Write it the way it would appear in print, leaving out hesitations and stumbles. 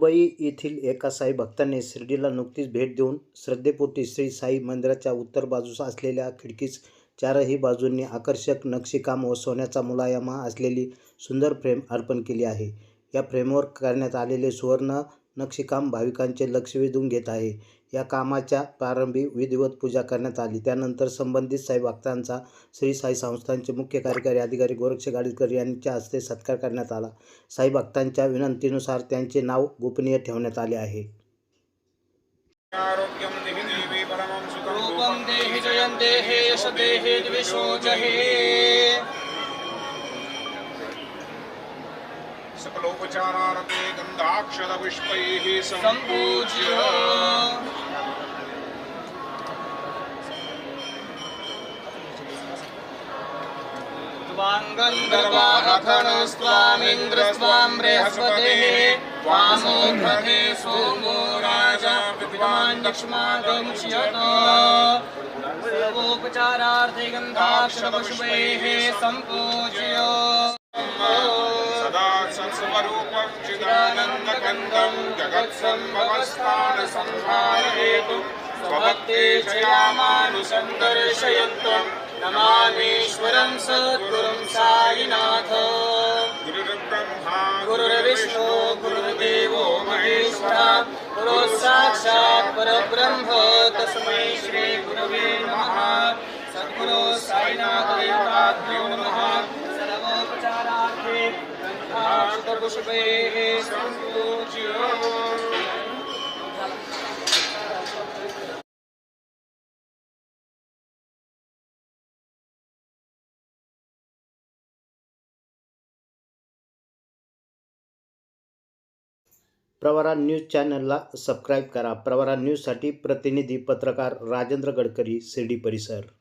Dubai येथील एका साई भक्ताने शिर्डीला नुकतीच भेट देऊन श्रद्धेपोटी श्री साई मंदिराच्या उत्तर बाजूस असलेल्या खिडकीस चारही बाजूंनी आकर्षक नक्षीकाम व सोन्याचा मुलायमा असलेली सुंदर फ्रेम अर्पण केली आहे. या फ्रेमवर करण्यात आलेले सुवर्ण नक्षीकाम भाविकांचे लक्ष वेधून घेत आहे. या कामाच्या प्रारंभी विधिवत पूजा करण्यात आली. त्यानंतर संबंधित साई भक्तांचा श्री साई संस्थानचे मुख्य कार्यकारी अधिकारी गोरक्ष गाडीकर यांच्या हस्ते सत्कार करण्यात आला. साई भक्तांच्या विनंतीनुसार त्यांचे नाव गोपनीय ठेवण्यात आले आहे. रूपं देहि जयं देहि यश देहि द्विषो जहि सकलोपचारार्थे गन्धाक्षरपुष्पैः सम्पूज्य त्वां गन्धर्वाहरणस्त्वामिन्द्रस्त्वां बृहस्पतिः त्वामोद्धते सोमो राजा विद्वान् दक्ष्मादमुच्यत सर्वोपचारार्थे गन्धाक्षरपुष्पैः सम्पूज्य सदा सत्स्वरूपं चिदानन्दकन्दं जगत्सम्भवस्थानसंहारहेतुं स्वभक्ते जयामानुषं दर्शयन्तं नमामीश्वरं सद्गुरुं साईनाथ. गुरुर्ब्रह्मा गुरुर्विष्णु गुरुर्देवो महेश्वरा गुरुसाक्षात् परब्रह्म तस्मै श्री गुरवे नमः. सद्गुरु साईनाथ देवताभ्यो नमः. सर्वोपचारार्थे गन्धाक्षरपुष्पैः सम्पूज्य प्रवरा न्यूज चॅनलला सबस्क्राईब करा. प्रवरा न्यूजसाठी प्रतिनिधी पत्रकार राजेंद्र गडकरी, शिर्डी परिसर.